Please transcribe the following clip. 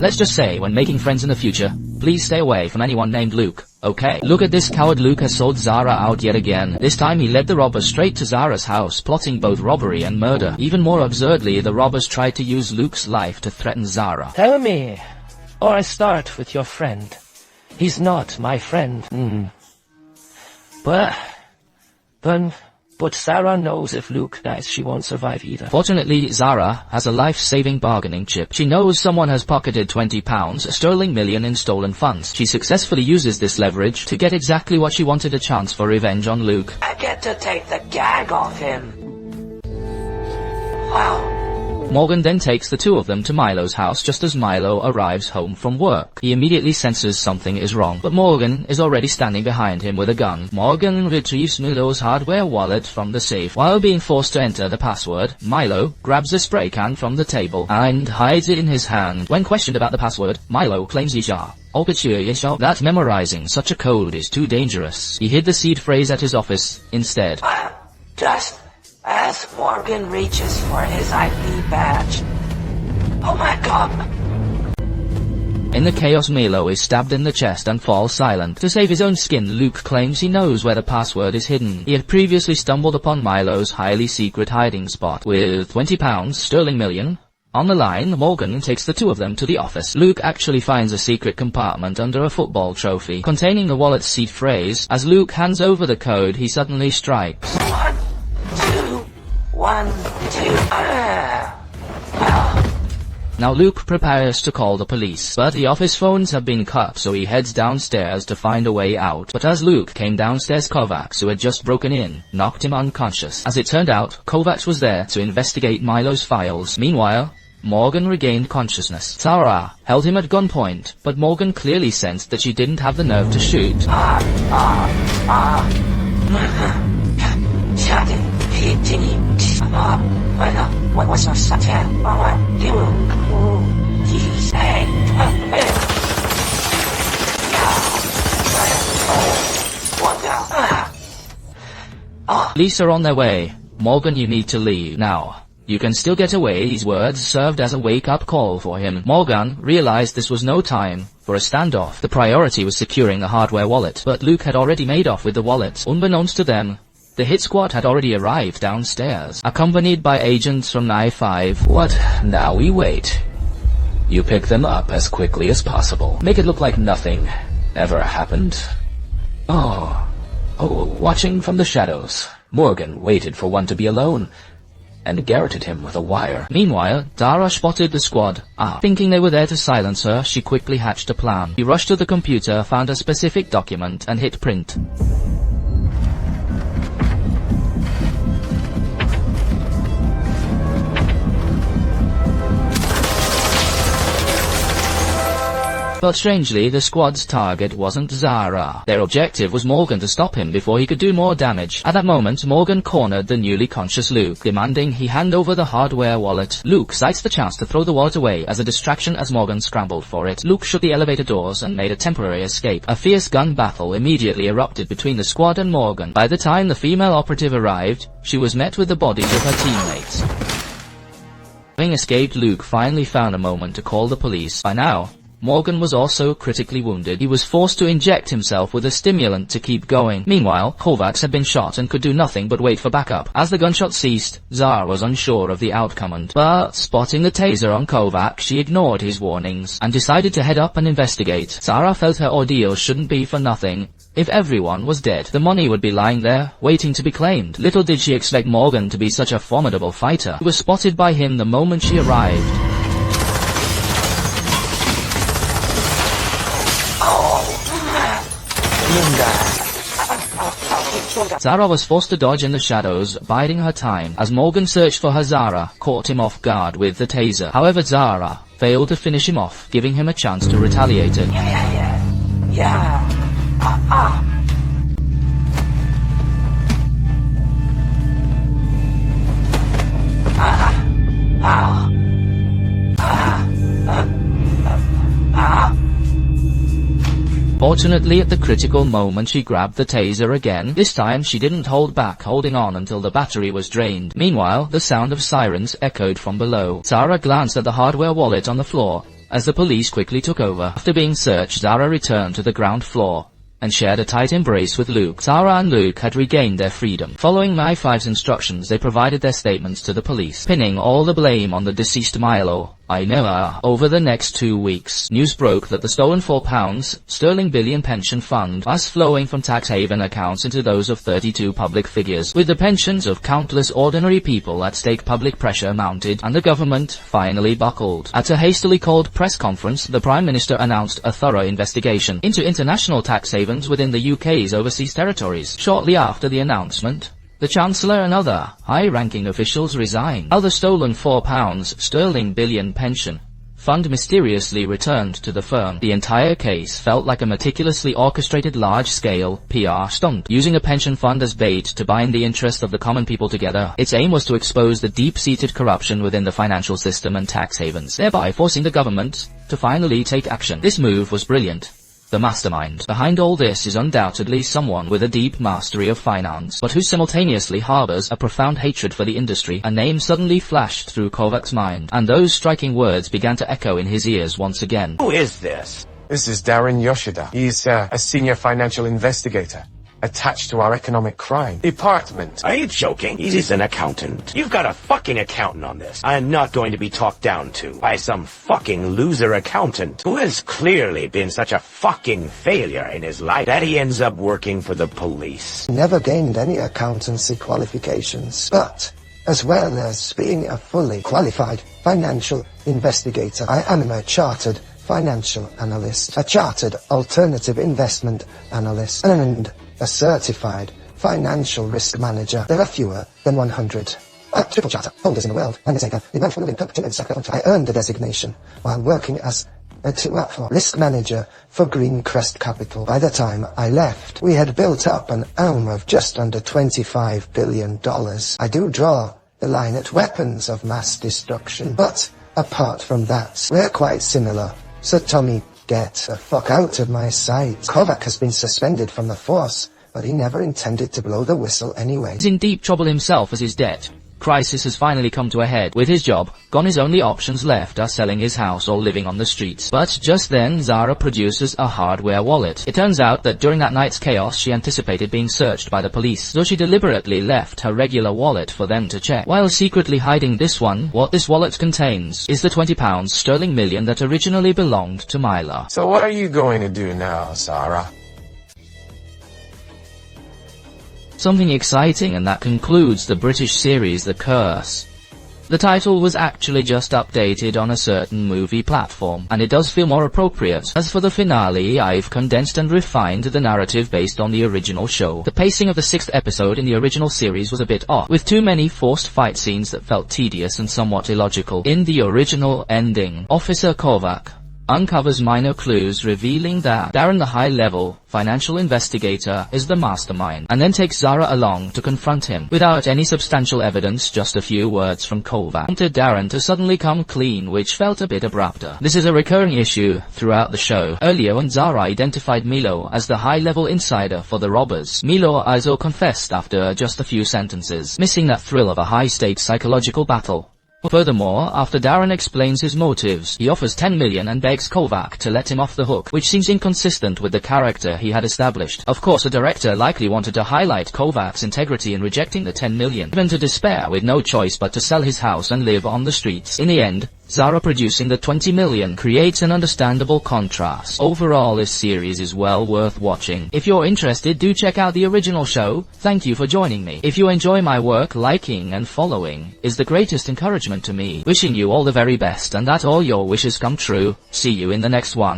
Let's just say, when making friends in the future, please stay away from anyone named Luke, okay? Look at this coward. Luke has sold Zara out yet again. This time he led the robbers straight to Zara's house, plotting both robbery and murder. Even more absurdly, the robbers tried to use Luke's life to threaten Zara. Tell me, or I start with your friend. He's not my friend. But Zara knows if Luke dies, she won't survive either. Fortunately, Zara has a life-saving bargaining chip. She knows someone has pocketed £20 sterling million in stolen funds. She successfully uses this leverage to get exactly what she wanted: a chance for revenge on Luke. I get to take the gag off him. Wow. Morgan then takes the two of them to Milo's house just as Milo arrives home from work. He immediately senses something is wrong, but Morgan is already standing behind him with a gun. Morgan retrieves Milo's hardware wallet from the safe. While being forced to enter the password, Milo grabs a spray can from the table and hides it in his hand. When questioned about the password, Milo claims that memorizing such a code is too dangerous. He hid the seed phrase at his office instead. Just as Morgan reaches for his ID badge. Oh my god! In the chaos, Milo is stabbed in the chest and falls silent. To save his own skin, Luke claims he knows where the password is hidden. He had previously stumbled upon Milo's highly secret hiding spot. With £20 sterling million on the line, Morgan takes the two of them to the office. Luke actually finds a secret compartment under a football trophy containing the wallet's seed phrase. As Luke hands over the code, he suddenly strikes. 1, 2, Now Luke prepares to call the police, but the office phones have been cut, so he heads downstairs to find a way out. But as Luke came downstairs, Kovacs, who had just broken in, knocked him unconscious. As it turned out, Kovacs was there to investigate Milo's files. Meanwhile, Morgan regained consciousness. Zara held him at gunpoint, but Morgan clearly sensed that she didn't have the nerve to shoot. Police are on their way. Morgan, you need to leave now. You can still get away. These words served as a wake-up call for him. Morgan realized this was no time for a standoff. The priority was securing the hardware wallet, but Luke had already made off with the wallet. Unbeknownst to them, the hit squad had already arrived downstairs, accompanied by agents from I-5. What? Now we wait. You pick them up as quickly as possible. Make it look like nothing ever happened. Oh, watching from the shadows. Morgan waited for one to be alone and garroted him with a wire. Meanwhile, Zara spotted the squad. Thinking they were there to silence her, she quickly hatched a plan. She rushed to the computer, found a specific document, and hit print. But strangely, the squad's target wasn't Zara. Their objective was Morgan to stop him before he could do more damage. At that moment, Morgan cornered the newly conscious Luke, demanding he hand over the hardware wallet. Luke cites the chance to throw the wallet away as a distraction as Morgan scrambled for it. Luke shut the elevator doors and made a temporary escape. A fierce gun battle immediately erupted between the squad and Morgan. By the time the female operative arrived, she was met with the bodies of her teammates. Having escaped, Luke finally found a moment to call the police. By now, Morgan was also critically wounded. He was forced to inject himself with a stimulant to keep going. Meanwhile, Kovacs had been shot and could do nothing but wait for backup. As the gunshot ceased, Zara was unsure of the outcome, but spotting the taser on Kovacs, she ignored his warnings and decided to head up and investigate. Zara felt her ordeal shouldn't be for nothing. If everyone was dead, the money would be lying there, waiting to be claimed. Little did she expect Morgan to be such a formidable fighter. She was spotted by him the moment she arrived. Zara was forced to dodge in the shadows, biding her time, as Morgan searched for her. Zara caught him off guard with the taser. However, Zara failed to finish him off, giving him a chance to retaliate. Fortunately, at the critical moment, she grabbed the taser again. This time, she didn't hold back, holding on until the battery was drained. Meanwhile, the sound of sirens echoed from below. Zara glanced at the hardware wallet on the floor as the police quickly took over. After being searched, Zara returned to the ground floor and shared a tight embrace with Luke. Zara and Luke had regained their freedom. Following My5's instructions, they provided their statements to the police, pinning all the blame on the deceased Milo. Over the next 2 weeks, news broke that the stolen £4 billion pension fund was flowing from tax haven accounts into those of 32 public figures. With the pensions of countless ordinary people at stake, public pressure mounted, and the government finally buckled. At a hastily called press conference, the Prime Minister announced a thorough investigation into international tax havens within the UK's overseas territories. Shortly after the announcement, the Chancellor and other high-ranking officials resigned, while the stolen £4 billion pension fund mysteriously returned to the firm. The entire case felt like a meticulously orchestrated large-scale PR stunt, using a pension fund as bait to bind the interest of the common people together. Its aim was to expose the deep-seated corruption within the financial system and tax havens, thereby forcing the government to finally take action. This move was brilliant. The mastermind behind all this is undoubtedly someone with a deep mastery of finance, but who simultaneously harbors a profound hatred for the industry. A name suddenly flashed through Kovac's mind, and those striking words began to echo in his ears once again. Who is this? This is Darren Yoshida. He's a senior financial investigator attached to our economic crime department. Are you joking? He's an accountant. You've got a fucking accountant on this. I am not going to be talked down to by some fucking loser accountant who has clearly been such a fucking failure in his life that he ends up working for the police. Never gained any accountancy qualifications, but as well as being a fully qualified financial investigator, I am a chartered financial analyst, a chartered alternative investment analyst, and a certified financial risk manager. There are fewer than 100 triple charter holders in the world, and the management of incompetent sector. I earned the designation while working as a risk manager for Greencrest Capital. By the time I left, we had built up an AUM of just under $25 billion. I do draw the line at weapons of mass destruction, but apart from that, we're quite similar. So Tommy, get the fuck out of my sight. Kovac has been suspended from the force, but he never intended to blow the whistle anyway. He's in deep trouble himself as his debt crisis has finally come to a head. With his job gone, his only options left are selling his house or living on the streets. But just then, Zara produces a hardware wallet. It turns out that during that night's chaos, she anticipated being searched by the police, so she deliberately left her regular wallet for them to check, while secretly hiding this one. What this wallet contains is the £20 million that originally belonged to Myla. So what are you going to do now, Zara? Something exciting, and that concludes the British series The Curse. The title was actually just updated on a certain movie platform, and it does feel more appropriate. As for the finale, I've condensed and refined the narrative based on the original show. The pacing of the 6th episode in the original series was a bit off, with too many forced fight scenes that felt tedious and somewhat illogical. In the original ending, Officer Kovac uncovers minor clues revealing that Darren, the high-level financial investigator, is the mastermind, and then takes Zara along to confront him. Without any substantial evidence, just a few words from Kovac prompted Darren to suddenly come clean, which felt a bit abrupter. This is a recurring issue throughout the show. Earlier, when Zara identified Milo as the high-level insider for the robbers, Milo also confessed after just a few sentences, missing that thrill of a high-stakes psychological battle. Furthermore, after Darren explains his motives, he offers $10 million and begs Kovac to let him off the hook, which seems inconsistent with the character he had established. Of course, the director likely wanted to highlight Kovac's integrity in rejecting the $10 million, even to despair with no choice but to sell his house and live on the streets. In the end, Zara producing the $20 million creates an understandable contrast. Overall, this series is well worth watching. If you're interested, do check out the original show. Thank you for joining me. If you enjoy my work, liking and following is the greatest encouragement to me. Wishing you all the very best, and that all your wishes come true. See you in the next one.